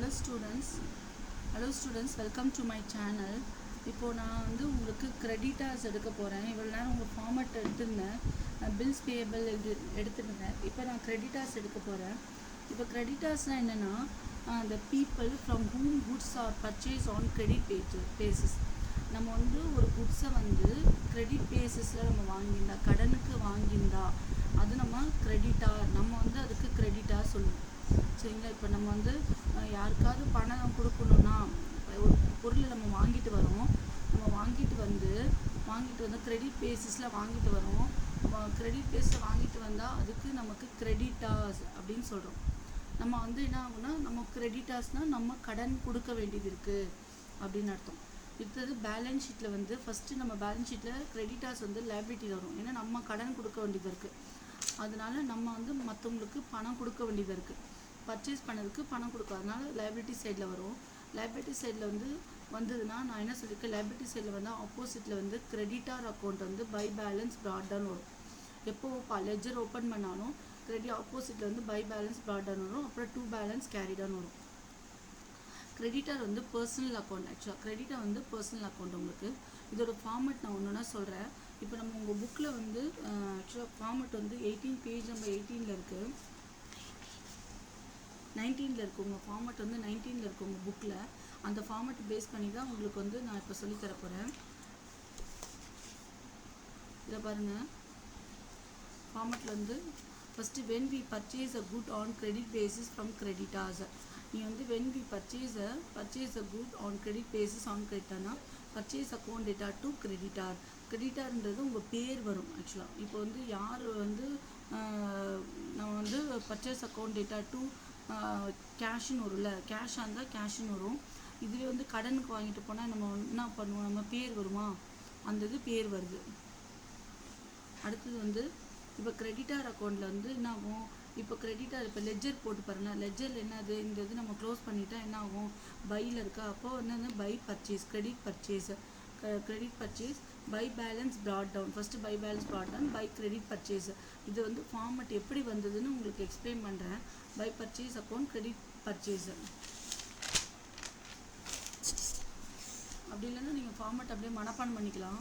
Hello students, welcome to my channel. இப்போ நான் வந்து உங்களுக்கு creditors எடுக்க போறேன். இவ்வளவு நேரம் உங்க ஃபார்மட் எடுத்துட்டேன். bills payable எடுத்துட்டேன். இப்போ நான் creditors எடுக்க போறேன். இப்போ creditorsனா என்னன்னா the people from whom goods are purchased on credit basis. நம்ம வந்து ஒரு goods வந்து credit basisல நம்ம வாங்கினா கடனுக்கு வாங்கினா அது நம்ம creditor நம்ம வந்து அதுக்கு creditor சொல்லுவோம். சரிங்களா? இப்போ நம்ம வந்து யாருக்காவது பணம் கொடுக்கணும்னா ஒரு பொருளை நம்ம வாங்கிட்டு வரோம். நம்ம வாங்கிட்டு வந்து கிரெடிட் பேசிஸில் வாங்கிட்டு வரோம். கிரெடிட் பேஸில் வாங்கிட்டு வந்தால் அதுக்கு நமக்கு கிரெடிட்டார்ஸ் அப்படின்னு சொல்கிறோம். நம்ம வந்து என்ன ஆகும்னா நம்ம கிரெடிட்டார்ஸ்னால் நம்ம கடன் கொடுக்க வேண்டியது இருக்குது அப்படின்னு அர்த்தம். அடுத்தது பேலன்ஸ் ஷீட்டில் வந்து ஃபஸ்ட்டு நம்ம பேலன்ஸ் ஷீட்டில் கிரெடிட்டார்ஸ் வந்து லைபிலிட்டியில் வரும். ஏன்னா நம்ம கடன் கொடுக்க வேண்டியது இருக்குது. அதனால நம்ம வந்து மற்றவங்களுக்கு பணம் கொடுக்க வேண்டியது இருக்குது. பர்ச்சேஸ் பண்ணதுக்கு பணம் கொடுக்காதனால லைபிலிட்டி சைடில் வரும். லைபிலிட்டி சைடில் வந்ததுன்னா நான் என்ன சொல்லியிருக்கேன், லைபிலிட்டி சைடில் வந்து ஆப்போசிட்டில் வந்து கிரெடிட்டார் அக்கௌண்ட் வந்து பை பேலன்ஸ் ப்ராட் டவுன் வரும். எப்போ லெஜர் ஓப்பன் பண்ணாலும் ஆப்போசிட்டில் வந்து பை பேலன்ஸ் ப்ராட் டவுன் வரும். அப்புறம் டூ பேலன்ஸ் கேரி டவுன் வரும். கிரெடிட்டார் வந்து பர்சனல் அக்கௌண்ட். ஆக்சுவலாக கிரெடிட்டார் வந்து பர்சனல் அக்கௌண்ட். உங்களுக்கு இதோட ஃபார்மெட் நான் ஒன்றுனா சொல்கிறேன். இப்போ நம்ம உங்கள் புக்கில் வந்து ஆக்சுவலாக ஃபார்மெட் வந்து 18 பேஜ் நம்பர் 18ல் இருக்குது, 19ல் இருக்குது. உங்கள் ஃபார்மெட் வந்து 19ல் இருக்குது உங்கள் புக்கில். அந்த ஃபார்மெட் பேஸ் பண்ணி தான் உங்களுக்கு வந்து நான் இப்போ சொல்லித்தர போகிறேன். இதை பாருங்கள், ஃபார்மெட்டில் வந்து first when we purchase a good on credit basis from creditors. நீ வந்து when we purchase a good on credit basis on creditorனா purchase account data to creditor. கிரெடிட்டார்ன்றது உங்கள் பேர் வரும். ஆக்சுவலாக இப்போ வந்து யார் வந்து நம்ம வந்து பர்ச்சேஸ் அக்கௌண்ட் டேட்டா டு கேஷ்னு வரும்ல, கேஷாக இருந்தால் கேஷ்னு வரும். இதுவே வந்து கடனுக்கு வாங்கிட்டு போனால் நம்ம என்ன பண்ணுவோம், நம்ம பேர் வருமா, அந்த இது பேர் வருது. அடுத்தது வந்து இப்போ கிரெடிட்டார் அக்கௌண்ட்டில் வந்து என்ன ஆகும், இப்போ கிரெடிட்டார் இப்போ லெஜர் போட்டு பாருங்கள். லெஜரில் என்னது, இந்த இது நம்ம க்ளோஸ் பண்ணிட்டா என்ன ஆகும், பையில் இருக்கா. அப்போது என்னது by purchase, credit purchase by balance brought down. First by balance brought down by credit purchase. இது வந்து ஃபார்மெட் எப்படி வந்ததுன்னு உங்களுக்கு எக்ஸ்பிளைன் பண்ணுறேன். By purchase account credit purchase. அப்படி இல்லைன்னா நீங்கள் ஃபார்மெட் அப்படியே மனப்பாடம் பண்ணிக்கலாம்.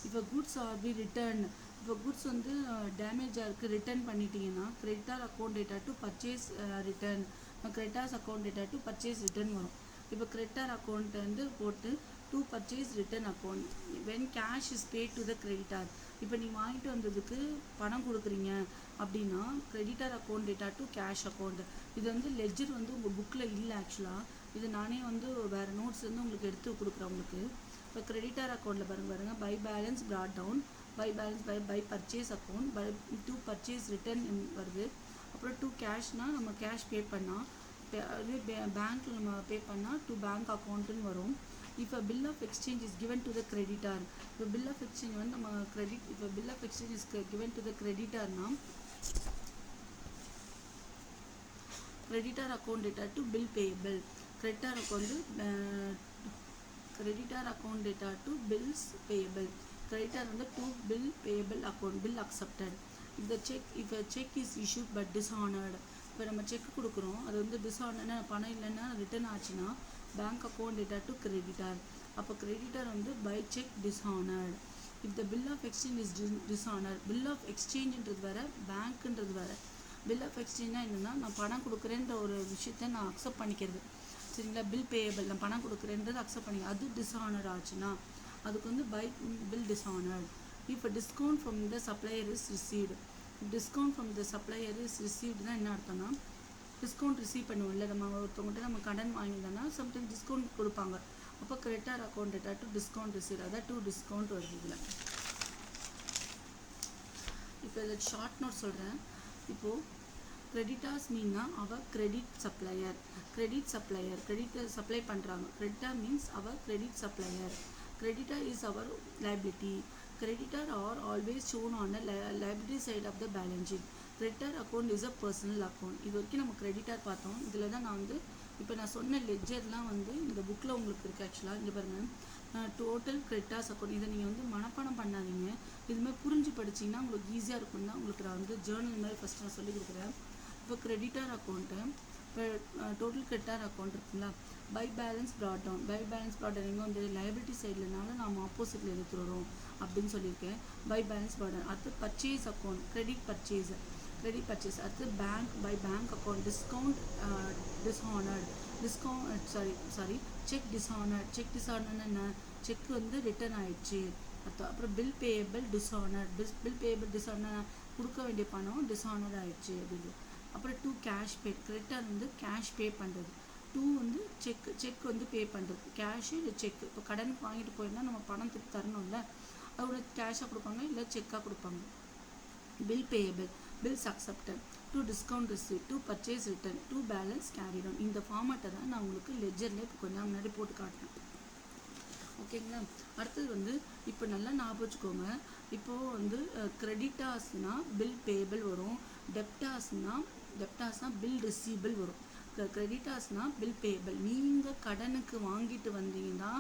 இப்போ குட்ஸ் ஆர் பி ரிட்டர்ன். இப்போ குட்ஸ் வந்து டேமேஜாக இருக்குது, ரிட்டர்ன் பண்ணிட்டீங்கன்னா creditor account data to purchase return, creditors account data to purchase return வரும். இப்போ கிரெடிட்டார் அக்கௌண்ட் வந்து போட்டு to purchase return account when cash is pay to the creditor. இப்போ நீங்கள் வாங்கிட்டு வந்ததுக்கு பணம் கொடுக்குறீங்க அப்படின்னா creditor account data to cash account. இது வந்து லெஜர் வந்து உங்கள் புக்கில் இல்லை. ஆக்சுவலாக இது நானே வந்து வேறு நோட்ஸ் வந்து உங்களுக்கு எடுத்து கொடுக்குறேன் உங்களுக்கு. இப்போ கிரெடிட்டார் அக்கௌண்ட்டில் பாருங்கள் by balance brought down, by balance by purchase account, by to purchase return வருது. அப்புறம் டு கேஷ்னால் நம்ம கேஷ் பே பண்ணால், பேங்க்கில் நம்ம பே பண்ணால் டு பேங்க் அக்கௌண்ட்டுன்னு வரும். இப்போ bill of exchange is given to the creditor. இப்போ பில் ஆஃப் எக்ஸ்சேஞ்ச் வந்து நம்ம இப்போ bill of exchange is given to the கிரெடிட்டார்னா creditor account data to bill payable. Creditor account data to bills payable. Creditor வந்து to bill payable account, bill accepted. if a check is issued but dishonored. இப்போ நம்ம check கொடுக்குறோம், அது வந்து டிஸ்ஆனர்னா பணம் இல்லைன்னா return ஆச்சுன்னா bank account data to creditor. அப்போ கிரெடிட்டார் வந்து by cheque dishonoured. If the bill of exchange is dishonoured. Bill of எக்ஸ்சேஞ்சுன்றது வேறு, பேங்க்குன்றது வேறு. பில் ஆஃப் எக்ஸ்சேஞ்ச்னா என்னென்னா நான் பணம் கொடுக்குறேன்ற ஒரு விஷயத்த நான் அக்செப்ட் பண்ணிக்கிறது. சரிங்களா? பில் பேயபிள் நான் பணம் கொடுக்குறேன்றது அக்செப்ட் பண்ணிக்க. அது டிஸ்ஹானர்ட் ஆச்சுன்னா அதுக்கு வந்து பை பில் டிஸ்ஹானர்ட். இப்போ discount from the supplier is received. Discount from the supplier is ரிசீவ்டுனா என்ன அர்த்தம்னா டிஸ்கவுண்ட் ரிசீவ் பண்ணுவோம்ல, நம்ம ஒருத்தவங்கள்ட்ட நம்ம கடன் வாங்கியிருந்தோம்னா சம்டைம் டிஸ்கவுண்ட் கொடுப்பாங்க. அப்போ creditor account data to discount receive, அதான் டூ டிஸ்கவுண்ட் வருது இதில். இப்போ இதில் ஷார்ட் நோட் சொல்கிறேன். இப்போது கிரெடிட்டார்ஸ் மீன்னா அவர் கிரெடிட் சப்ளையர். கிரெடிட் சப்ளை பண்ணுறாங்க. கிரெடிட்டார் மீன்ஸ் அவர் credit supplier. Creditor is our liability. Creditor are always shown on the liability side of the balance sheet. Creditor account is a personal account. இது வரைக்கும் நம்ம creditor பார்த்தோம். இதில் தான் நான் வந்து இப்போ நான் சொன்ன லெட்ஜர்லாம் வந்து இந்த புக்கில் உங்களுக்கு இருக்குது. ஆக்சுவலாக இங்கே பாருங்கள், டோட்டல் கிரெடிட்டார்ஸ் அக்கௌண்ட். இதை நீங்கள் வந்து மனப்பாடம் பண்ணாதீங்க. இதுமாதிரி புரிஞ்சு படிச்சிங்கன்னா உங்களுக்கு ஈஸியாக இருக்கும்னா உங்களுக்கு நான் வந்து ஜேர்னல் மாதிரி ஃபஸ்ட்டு நான் சொல்லிக் கொடுக்குறேன். இப்போ கிரெடிட்டார் அக்கௌண்ட்டு இப்போ டோட்டல் கிரெடிட்டார் அக்கௌண்ட் இருக்குங்களா, by balance brought down. By balance brought down எங்கே வந்து லைபிலிட்டி சைட்லனால நம்ம ஆப்போசிட்டில் எடுத்துகிட்டு வரோம் அப்படின்னு சொல்லியிருக்கேன். By balance brought down. அடுத்து purchase account, credit purchase. Credit purchase. அடுத்து bank, by bank account discount dishonoured. Cheque dishonoured. Cheque dishonoured என்ன, செக் வந்து ரிட்டர்ன் ஆயிடுச்சு. அப்புறம் bill payable dishonoured. Bill payable dishonour, கொடுக்க வேண்டிய பணம் டிஸ்ஹானர்ட் ஆயிடுச்சு அப்படின்னு. அப்புறம் 2 கேஷ் பே. கிரெடிட்டார் வந்து கேஷ் பே பண்ணுறது. 2 வந்து செக் வந்து பே பண்ணுறது. கேஷு இல்லை செக். இப்போ கடனுக்கு வாங்கிட்டு போயிருந்தால் நம்ம பணம் திருப்பி தரணும்ல, அதோட கேஷாக கொடுப்பாங்க இல்லை செக்காக கொடுப்பாங்க. Bill payable, bills accepted. 2 discount receive. 2 purchase return. 2 balance carry down. இந்த ஃபார்மேட்டை தான் நான் உங்களுக்கு லெஜர்லேயே இப்போ கொஞ்சம் முன்னாடி போட்டு காட்டினேன். ஓகேங்களா. அடுத்தது வந்து இப்போ நல்லா ஞாபகம் வச்சுக்கோங்க. இப்போது வந்து கிரெடிட்டார்ஸ்னால் பில் பேபிள் வரும், டெப்டார்ஸ்னால் பில் ரிசீபிள் வரும். கிரெடிட்டார்ஸ்னால் பில் பேபிள். நீங்கள் கடனுக்கு வாங்கிட்டு வந்தீங்கன்னா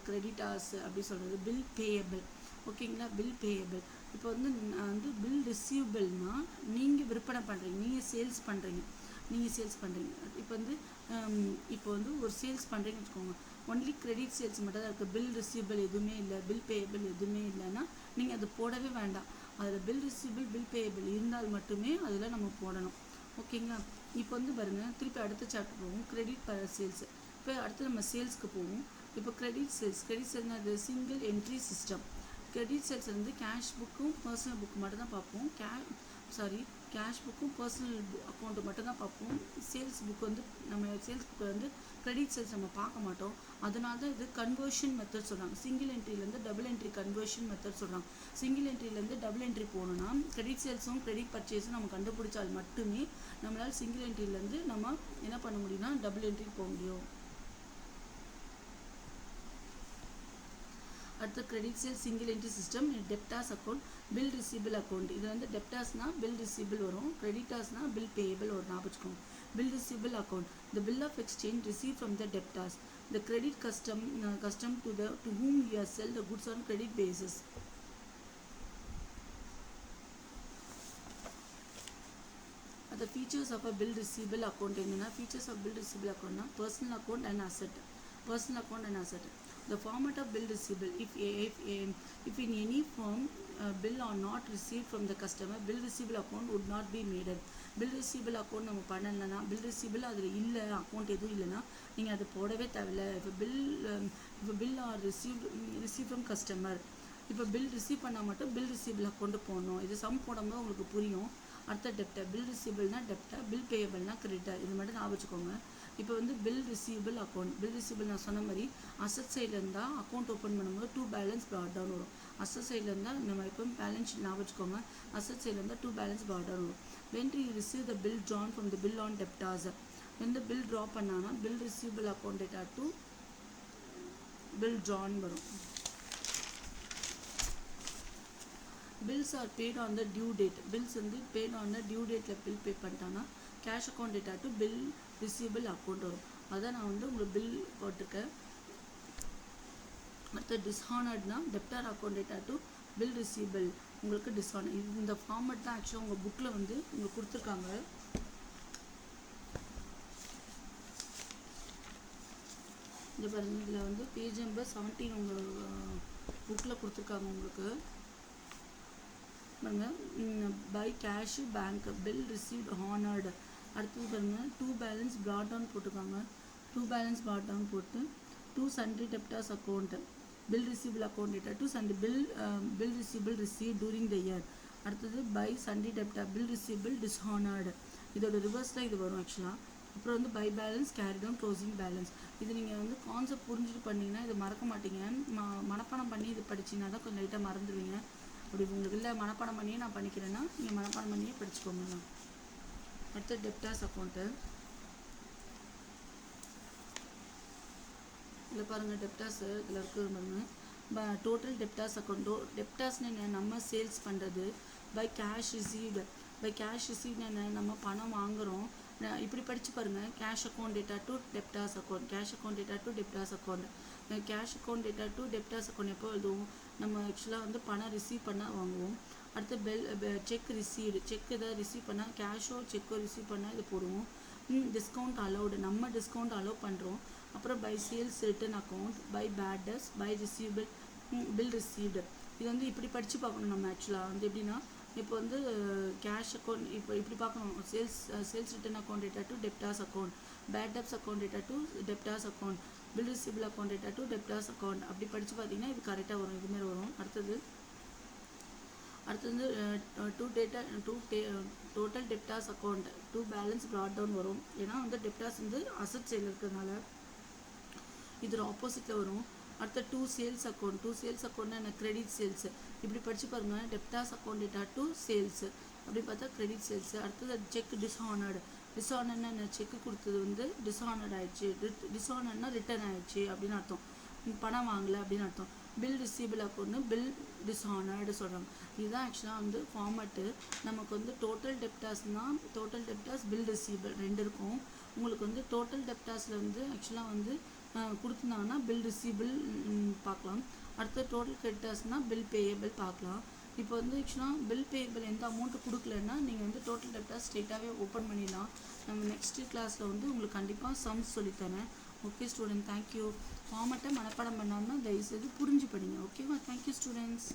கிரெடிட்டார்ஸ் அப்படி சொல்கிறது பில் பேயபிள். ஓகேங்களா, பில் பேயபிள். இப்போ வந்து பில் ரிசீவபிள்னால் நீங்கள் விற்பனை பண்ணுறீங்க, நீங்கள் சேல்ஸ் பண்ணுறீங்க. இப்போ வந்து ஒரு சேல்ஸ் பண்ணுறீங்கன்னு வச்சுக்கோங்க, ஒன்லி கிரெடிட் சேல்ஸ் மட்டும் தான் இருக்குது, பில் ரிசீவபிள் எதுவுமே இல்லை, பில் பேயபிள் எதுவுமே இல்லைன்னா நீங்கள் அது போடவே வேண்டாம். அதில் பில் ரிசீவபிள், பில் பேயபிள் இருந்தால் மட்டுமே அதில் நம்ம போடணும். ஓகேங்களா. இப்போ வந்து பாருங்கள், திருப்பி அடுத்த சாப்டர் போவோம், கிரெடிட் சேல்ஸ். இப்போ அடுத்து நம்ம சேல்ஸ்க்கு போவோம். இப்போ கிரெடிட் சேல்ஸ்னால் அது single entry system. Credit sales வந்து கேஷ் புக்கும் பர்சனல் புக்கு மட்டும் தான் பார்ப்போம். கேஷ் புக்கும் பர்சனல் அக்கௌண்ட்டு மட்டும் தான் பார்ப்போம். சேல்ஸ் புக் வந்து நம்ம சேல்ஸ் புக்கு வந்து கிரெடிட் சேல்ஸ் நம்ம பார்க்க மாட்டோம். அதனால தான் இது கன்வர்ஷன் மெத்தட் சொல்கிறாங்க. சிங்கிள் என்ட்ரிலேருந்து டபுள் என்ட்ரி கன்வர்ஷன் மெத்தட் சொல்கிறாங்க. சிங்கிள் என்ட்ரிலேருந்து டபுள் என்ட்ரி போகணுன்னா கிரெடிட் சேல்ஸும் கிரெடிட் பர்ச்சேஸும் நம்ம கண்டுபிடிச்சால் மட்டுமே நம்மளால் சிங்கிள் என்ட்ரிலேருந்து நம்ம என்ன பண்ண முடியும்னா டபுள் என்ட்ரி போக முடியும். அடுத்து credit sales single entry system. Debtors account, bill receivable account. இது வந்து டெப்டார்ஸ்னால் பில் ரிசீபிள் வரும், கிரெடிட்டார்ஸ்னால் பில் பேயபிள் வரும். ஞாபகம் வச்சுக்கோங்க. Bill receivable account, the bill of exchange received from the debtors, the credit custom to whom you sell the goods on credit basis. The features of a bill receivable account என்னன்னா, features of bill receivable account னா personal account and asset. The format of bill receivable, if in any form bill are not received from the customer, bill receivable account would not be made. Bill receivable account நம்ம பண்ணலன்னா, bill receivable அதில் இல்லை, account எதுவும் இல்லைன்னா நீங்கள் அது போடவே தேவையில்லை. இப்போ bill are received from customer, இப்போ பில் ரிசீவ் பண்ணால் மட்டும் பில் ரிசீபிள் அக்கௌண்ட்டு போடணும். இது சம் போடும்போது உங்களுக்கு புரியும். அடுத்த டெப்டர், பில் ரிசீபிள்னா டெப்டர், பில் பேயபிள்னா கிரெடிட்டர். இது மட்டும் ஞாபகம் வச்சுக்கோங்க. இப்போ வந்து bill receivable account, bill receivable நான் சொன்ன மாதிரி அசட் சைடில் இருந்தால் அக்கௌண்ட் ஓப்பன் பண்ணும்போது 2 பேலன்ஸ் ப்ராட் டவுன் வரும். அசட் சைடில் இருந்தால் நம்ம இப்போ பேலன்ஸ் ஷீட் ஞாபகம் வச்சுக்கோங்க. அசட் சைடில் இருந்தால் 2 பேலன்ஸ் ப்ராட் டவுன் வரும். when you receive the bill drawn from the bill on debtors, when the bill draw பண்ணானா bill receivable account data to bill drawn வரும். bills are paid on the due date. bills வந்து paid on the due dateல bill pay பண்ணிட்டானா cash account data to bill receivable account வரும். அதான் நான் வந்து உங்களுக்கு bill போட்டிருக்கேன். அடுத்து dishonoredனா debtor account data to bill receivable. உங்களுக்கு dishonored, இந்த ஃபார்மேட் தான் ஆக்சுவலாக உங்கள் புக்கில் வந்து உங்களுக்கு கொடுத்துருக்காங்க. இந்த பாருங்கள், இதில் வந்து பேஜ் நம்பர் 17 உங்கள் புக்கில் கொடுத்துருக்காங்க உங்களுக்கு. பாருங்கள், by cash bank, bill received honoured. அடுத்தது பாருங்கள், 2 பேலன்ஸ் ப்ராட் டவுன் போட்டிருக்காங்க. 2 பேலன்ஸ் ப்ராட் டவுன் போட்டு 2 sundry debtors account, bill receivable account data to sundry bill receivable received during the year. அடுத்தது by sundry debtor, bill receivable dishonored. இதோட ரிவர்ஸில் இது வரும் ஆக்சுவலாக. அப்புறம் வந்து by balance, carry down, closing balance. இது நீங்கள் வந்து கான்செப்ட் புரிஞ்சுட்டு பண்ணிங்கன்னா இது மறக்க மாட்டீங்க. மனப்பாடம் பண்ணி இது படிச்சிங்கன்னா தான் கொஞ்சம் லைட்டாக மறந்துடுவீங்க. அப்படி உங்களுக்கு இல்லை மனப்பாடம் பண்ணியே நான் பண்ணிக்கிறேன்னா நீங்கள் மனப்பாடம் பண்ணியே படிச்சுக்கோங்க. அடுத்து டெப்டார்ஸ் அக்கௌண்ட்டு. இதில் பாருங்கள், டெப்டார்ஸ் இதில் இருக்குது பாருங்கள். Total debtors account. டெப்டார்ஸ்னு என்ன, நம்ம சேல்ஸ் பண்ணுறது. By cash received, by cash received என்ன, நம்ம பணம் வாங்குகிறோம். இப்படி படித்து பாருங்கள். Cash account data to debtors account, cash account data to debtors account. Cash account data to debtors account எப்போ எழுதுவோம், நம்ம ஆக்சுவலாக வந்து பணம் ரிசீவ் பண்ண வாங்குவோம். அடுத்து செக் ரிசீவ்டு, செக் எதாவது ரிசீவ் பண்ணால் கேஷோ செக்கோ ரிசீவ் பண்ணால் இது போடுவோம். டிஸ்கவுண்ட் அலௌடு, நம்ம டிஸ்கவுண்ட் அலோவ் பண்ணுறோம். அப்புறம் by sales return account, by bad debts, by receivable, bill received. இது வந்து இப்படி படித்து பார்க்கணும் நம்ம. ஆக்சுவலாக வந்து எப்படின்னா இப்போ வந்து கேஷ் அக்கௌண்ட் இப்போ இப்படி பார்க்கணும். Sales return account data to debtors account, bad debts account data to debtors account, bill receivable account data to debtors account. அப்படி படித்து பார்த்தீங்கன்னா இது கரெக்டாக வரும், இதுமாரி வரும். அடுத்தது வந்து total debtors account to balance brought down வரும். ஏன்னா வந்து டெப்டாஸ் வந்து அசட் சைடில் இருக்கிறதுனால இது ஒரு ஆப்போசிட்டில் வரும். அடுத்த டூ சேல்ஸ் அக்கௌண்ட்னா என்ன, கிரெடிட் சேல்ஸ். இப்படி படித்து பாருங்கள். Debtors account data to sales, அப்படி பார்த்தா கிரெடிட் சேல்ஸ். அடுத்தது செக் டிஸ்ஹானர்ட்னா என்ன, செக்கு கொடுத்தது வந்து டிஸ்ஹானர்ட் ஆயிடுச்சு, டிஸ்ஹானர்ட்னா ரிட்டர்ன் ஆயிடுச்சு அப்படின்னு அர்த்தம், பணம் வாங்கலை அப்படின்னு அர்த்தம். பில் ரிசீவபிள் அக்கௌண்ட்னு பில் டிஸ்ஹானர்டு சொல்கிறாங்க. இதுதான் ஆக்சுவலாக வந்து ஃபார்மேட்டு. நமக்கு வந்து டோட்டல் டெப்டாஸ் பில் ரிசீவபிள் ரெண்டு இருக்கும். உங்களுக்கு வந்து டோட்டல் டெப்டாஸில் வந்து ஆக்சுவலாக வந்து கொடுத்துருந்தாங்கன்னா பில் ரிசீவபிள் பார்க்கலாம். அடுத்து டோட்டல் கிரெடிட்டார்ஸ்னால் பில் பேயபிள் பார்க்கலாம். இப்போ வந்து ஆக்சுவலாக பில் பேயபிள் எந்த அமௌண்ட்டு கொடுக்கலன்னா நீங்கள் வந்து டோட்டல் டெப்டாஸ் ஸ்ட்ரெயிட்டாகவே ஓப்பன் பண்ணிடலாம். நம்ம நெக்ஸ்ட் கிளாஸில் வந்து உங்களுக்கு கண்டிப்பாக சம்ஸ் சொல்லித்தரேன். Okay student, thank you. ஃபார்மேட்டை மனப்பாடம் பண்ணாமல் தயவுசெய்து புரிஞ்சு படிங்க. ஓகேவா? Thank you students.